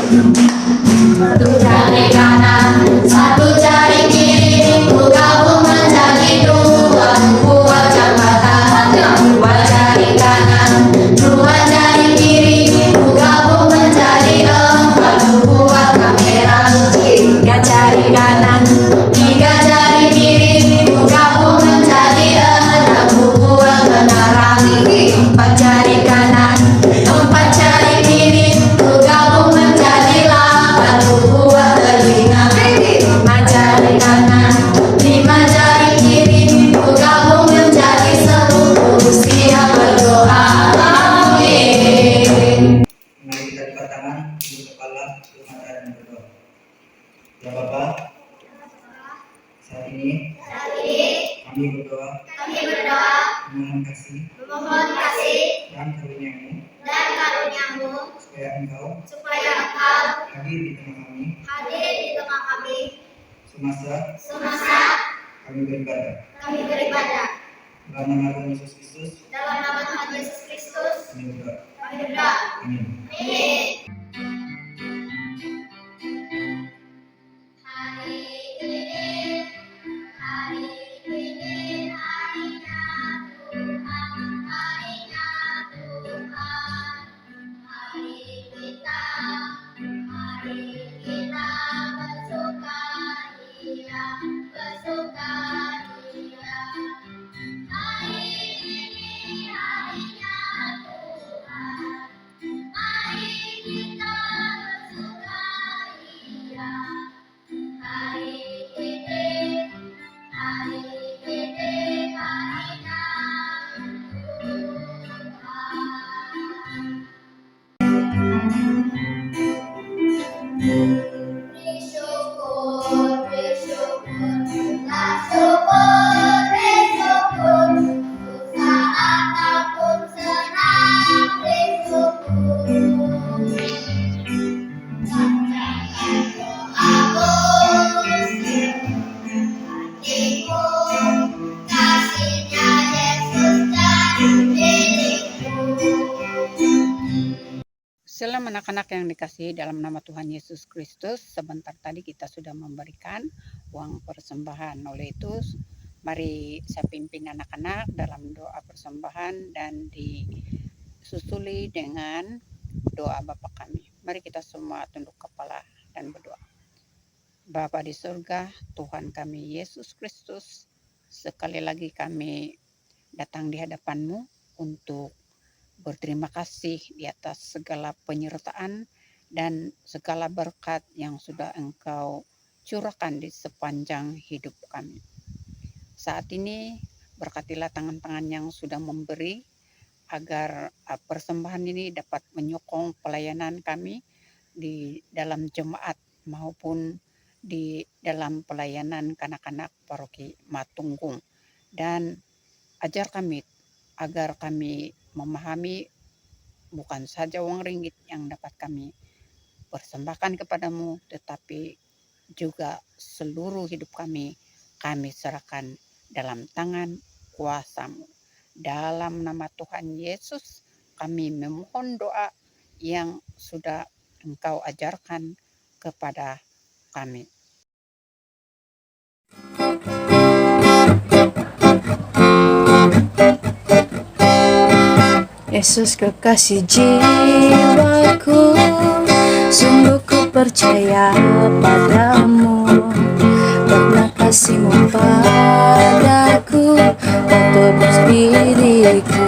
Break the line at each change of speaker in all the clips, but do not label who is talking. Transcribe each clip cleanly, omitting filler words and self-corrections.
Satu jari kanan, satu jari kiri, ku gabung menjadi dua, buah jambatan. Dua jari kanan, dua jari kiri, ku gabung menjadi empat, buah kamera. Tiga jari kanan, tiga jari kiri, ku gabung menjadi enam, buah menara. Empat jari kanan, empat jari kiri, ku gabung menjadi delapan, buah telinga. Lima jari kanan, lima jari kiri, ku gabung menjadi 10. Siap berdoa, amin.
Mari kita buka tangan, tunduk kepala, tutup mata dan berdoa. Ya Bapa, saat ini kami berdoa memohon kasih dan karuniamu supaya Engkau hadir di tengah kami semasa kami beribadah. Dalam nama Tuhan Yesus Kristus kami berdoa. Amin.
Shalom anak-anak yang dikasihi dalam nama Tuhan Yesus Kristus. Sebentar tadi kita sudah memberikan uang persembahan. Oleh itu, mari saya pimpin anak-anak dalam doa persembahan dan disusuli dengan doa Bapa kami. Mari kita semua tunduk kepala dan berdoa. Bapa di surga, Tuhan kami Yesus Kristus, sekali lagi kami datang di hadapan-Mu untuk berterima kasih di atas segala penyertaan dan segala berkat yang sudah Engkau curahkan di sepanjang hidup kami. Saat ini berkatilah tangan-tangan yang sudah memberi agar persembahan ini dapat menyokong pelayanan kami di dalam jemaat maupun di dalam pelayanan kanak-kanak paroki Matunggung, dan ajar kami agar kami memahami bukan saja uang ringgit yang dapat kami persembahkan kepadamu, tetapi juga seluruh hidup kami serahkan dalam tangan kuasa-Mu. Dalam nama Tuhan Yesus kami memohon doa yang sudah Engkau ajarkan kepada kami.
Yesus kekasih jiwaku, sungguh ku percaya padamu, karena kasih-Mu padaku tak tebus diriku.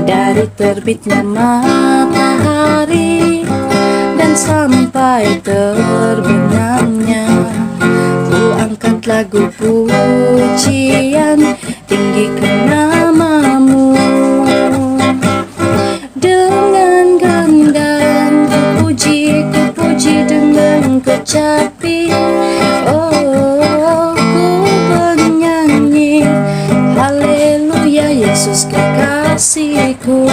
Dari terbitnya matahari dan sampai terbenamnya, ku angkat lagu pujian, tinggikan nama-Mu. Dengan gendang ku puji dengan kecapi, oh ku bernyanyi haleluya Yesus kekasihku.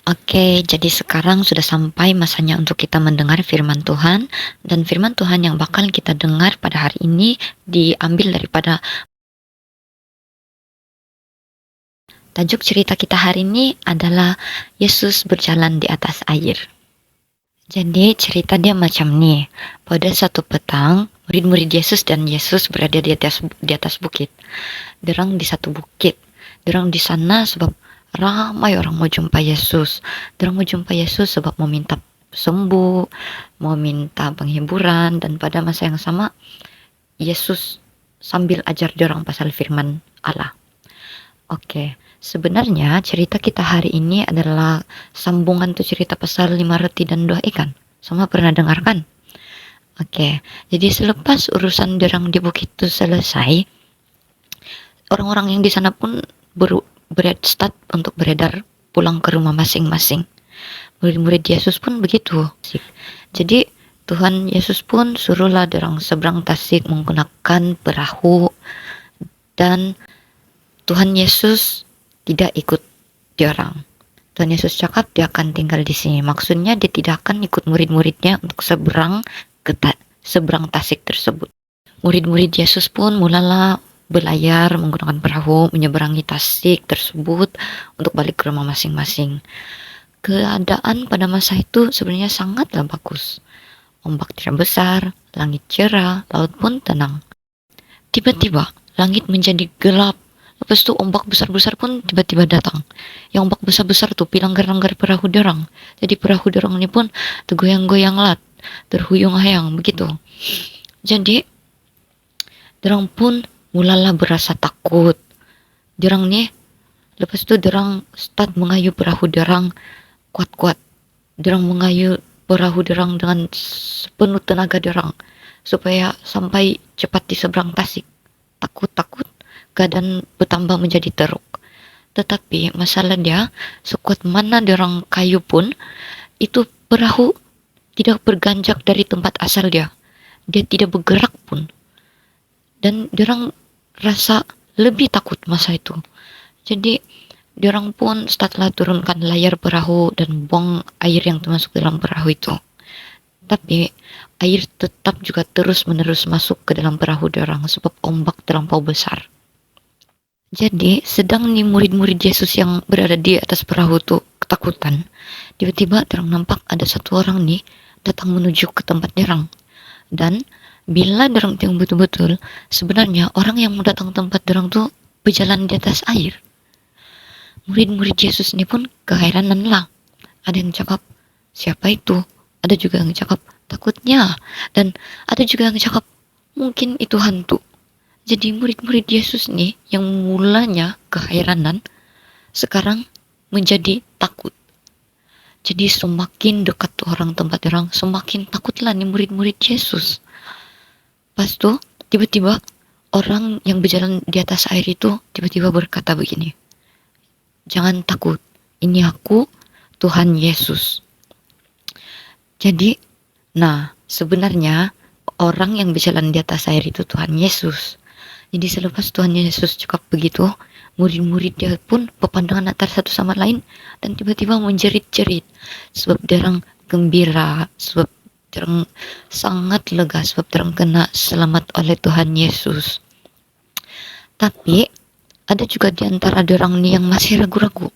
Oke, jadi sekarang sudah sampai masanya untuk kita mendengar firman Tuhan, dan firman Tuhan yang bakal kita dengar pada hari ini diambil daripada Tajuk cerita kita hari ini adalah Yesus berjalan di atas air. Jadi cerita dia macam nih. Pada satu petang, murid-murid Yesus dan Yesus berada di atas bukit. Derang di satu bukit. Derang di sana sebab ramai orang mau jumpa Yesus. Derang mau jumpa Yesus sebab mau minta sembuh, mau minta penghiburan, dan pada masa yang sama Yesus sambil ajar dorang pasal firman Allah. Oke, sebenarnya cerita kita hari ini adalah sambungan tuh cerita pasal 5 roti dan 2 ikan. Semua pernah dengar kan? Oke, jadi selepas urusan derang di bukit itu selesai, orang-orang yang di sana pun start untuk beredar pulang ke rumah masing-masing. Murid-murid Yesus pun begitu. Jadi Tuhan Yesus pun suruhlah derang seberang tasik menggunakan perahu, dan Tuhan Yesus tidak ikut diorang. Tuhan Yesus cakap dia akan tinggal di sini. Maksudnya dia tidak akan ikut murid-muridnya untuk seberang tasik tersebut. Murid-murid Yesus pun mulalah berlayar menggunakan perahu menyeberangi tasik tersebut untuk balik ke rumah masing-masing. Keadaan pada masa itu sebenarnya sangatlah bagus. Ombak tidak besar, langit cerah, laut pun tenang. Tiba-tiba langit menjadi gelap. Lepas itu ombak besar-besar pun tiba-tiba datang. Yang ombak besar-besar tuh pilanggar-langgar perahu dorang. Jadi perahu dorang ini pun tergoyang-goyang lat, terhuyung-hayang begitu. Jadi dorang pun mulalah berasa takut. Dorang nih lepas itu dorang start mengayu perahu dorang kuat-kuat. Dorang mengayu perahu dorang dengan sepenuh tenaga dorang supaya sampai cepat di seberang tasik. Takut-takut keadaan bertambah menjadi teruk. Tetapi masalah dia, sekuat mana dorang kayu pun, itu perahu tidak berganjak dari tempat asal dia. Dia tidak bergerak pun. Dan dorang rasa lebih takut masa itu. Jadi dorang pun setelah turunkan layar perahu dan buang air yang termasuk dalam perahu itu. Tapi air tetap juga terus-menerus masuk ke dalam perahu dorang sebab ombak terlampau besar. Jadi sedang nih murid-murid Yesus yang berada di atas perahu tuh ketakutan. Tiba-tiba dorang nampak ada satu orang nih datang menuju ke tempat dorang. Dan bila dorang tengok betul-betul, sebenarnya orang yang mau datang ke tempat dorang tuh berjalan di atas air. Murid-murid Yesus ini pun keheranan lah. Ada yang cakap, siapa itu? Ada juga yang cakap, takutnya. Dan ada juga yang cakap, mungkin itu hantu. Jadi murid-murid Yesus nih yang mulanya keheranan sekarang menjadi takut. Jadi semakin dekat orang tempat orang, semakin takutlah nih murid-murid Yesus. Pas tuh tiba-tiba orang yang berjalan di atas air itu tiba-tiba berkata begini, jangan takut, ini aku, Tuhan Yesus. Jadi, sebenarnya orang yang berjalan di atas air itu Tuhan Yesus. Jadi selepas Tuhan Yesus cakap begitu, murid-murid dia pun berpandangan antara satu sama lain dan tiba-tiba menjerit-jerit sebab dorang gembira, sebab dorang sangat lega sebab dorang kena selamat oleh Tuhan Yesus. Tapi ada juga di antara dorang nih yang masih ragu-ragu.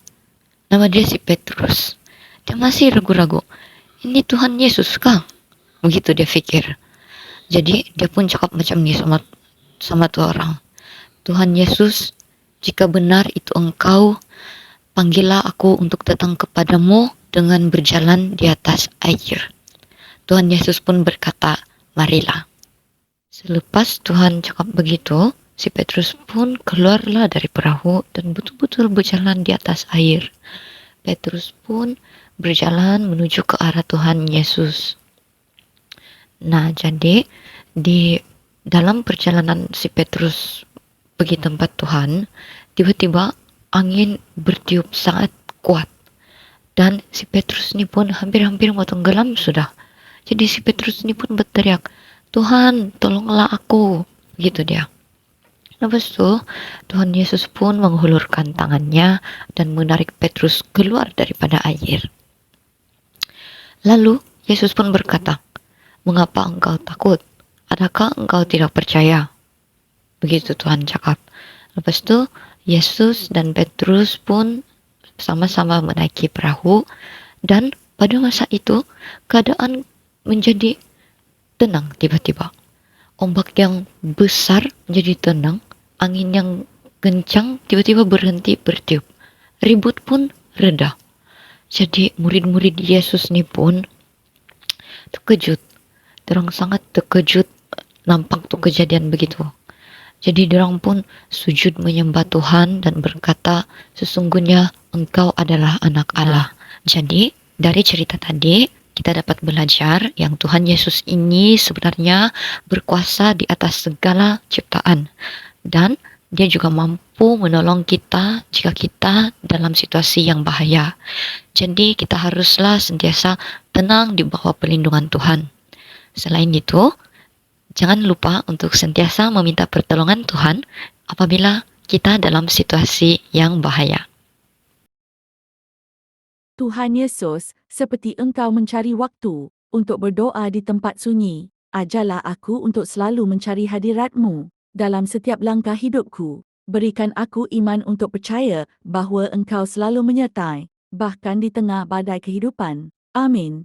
Nama dia si Petrus. Dia masih ragu-ragu. Ini Tuhan Yesus kah? Begitu dia pikir. Jadi dia pun cakap macam ni sama tuh orang. Tuhan Yesus, jika benar itu engkau, panggillah aku untuk datang kepadamu dengan berjalan di atas air. Tuhan Yesus pun berkata, marilah. Selepas Tuhan cakap begitu, si Petrus pun keluarlah dari perahu dan betul-betul berjalan di atas air. Petrus pun berjalan menuju ke arah Tuhan Yesus. Jadi di dalam perjalanan si Petrus pergi tempat Tuhan, tiba-tiba angin bertiup sangat kuat. Dan si Petrus ini pun hampir-hampir mau tenggelam sudah. Jadi si Petrus ini pun berteriak, Tuhan, tolonglah aku. Begitu dia. Lepas itu, Tuhan Yesus pun menghulurkan tangannya dan menarik Petrus keluar daripada air. Lalu Yesus pun berkata, mengapa engkau takut? Adakah engkau tidak percaya? Begitu Tuhan cakap. Lepas itu Yesus dan Petrus pun sama-sama menaiki perahu, dan pada masa itu keadaan menjadi tenang tiba-tiba. Ombak yang besar menjadi tenang, angin yang kencang tiba-tiba berhenti bertiup. Ribut pun reda. Jadi murid-murid Yesus ni pun terkejut. Dorang sangat terkejut nampak tuh kejadian begitu. Jadi dorang pun sujud menyembah Tuhan dan berkata, sesungguhnya Engkau adalah anak Allah. Jadi dari cerita tadi kita dapat belajar yang Tuhan Yesus ini sebenarnya berkuasa di atas segala ciptaan, dan Dia juga mampu menolong kita jika kita dalam situasi yang bahaya. Jadi kita haruslah sentiasa tenang di bawah perlindungan Tuhan. Selain itu, jangan lupa untuk sentiasa meminta pertolongan Tuhan apabila kita dalam situasi yang bahaya.
Tuhan Yesus, seperti Engkau mencari waktu untuk berdoa di tempat sunyi, ajarlah aku untuk selalu mencari hadirat-Mu dalam setiap langkah hidupku. Berikan aku iman untuk percaya bahawa Engkau selalu menyertai, bahkan di tengah badai kehidupan. Amin.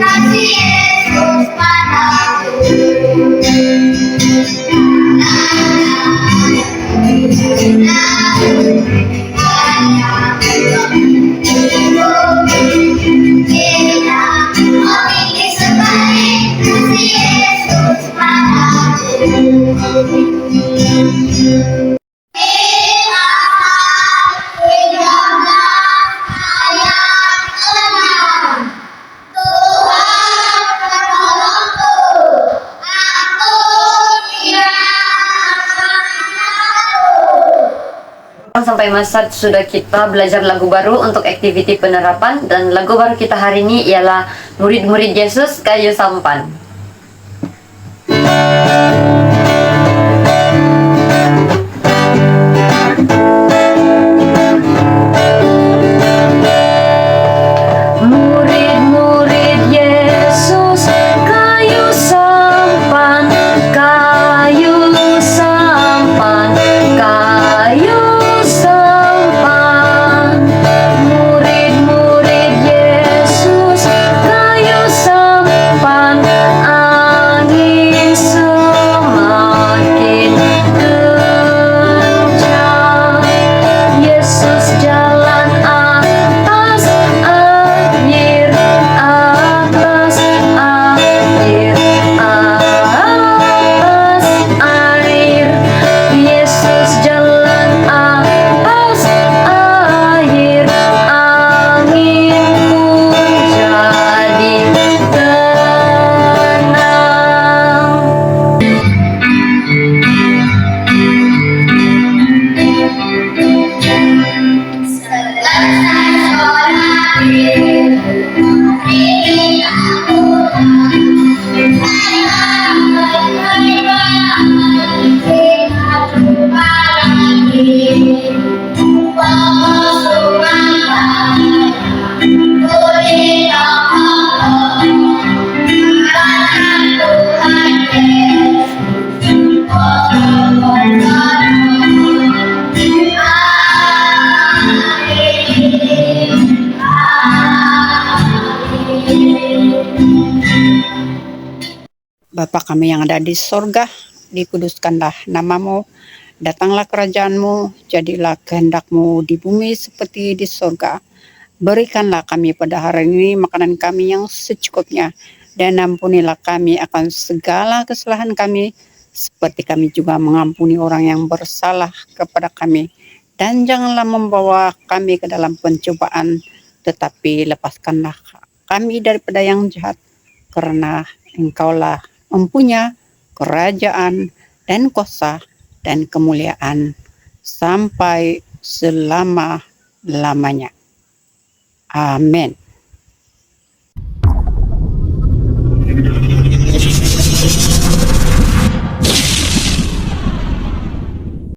Kasih Yesus padaku.
Sampai masa sudah kita belajar lagu baru untuk aktiviti penerapan, dan lagu baru kita hari ini ialah Murid-Murid Yesus Kayu Sampan. Murid-murid Yesus kayu sampan, kayu sampan, kayu sampan. Murid-murid Yesus kayu sampan, angin semakin kencang. Yesus jalan atas air, atas air, atas air. Yesus jalan atas air, angin pun jadi tenang.
Bapa kami yang ada di sorga, dikuduskanlah namamu, datanglah kerajaanmu, jadilah kehendakmu di bumi seperti di sorga. Berikanlah kami pada hari ini makanan kami yang secukupnya, dan ampunilah kami akan segala kesalahan kami, seperti kami juga mengampuni orang yang bersalah kepada kami. Dan janganlah membawa kami ke dalam pencobaan, tetapi lepaskanlah kami daripada yang jahat, karena Engkaulah mempunyai kerajaan dan kuasa dan kemuliaan sampai selama-lamanya. Amin.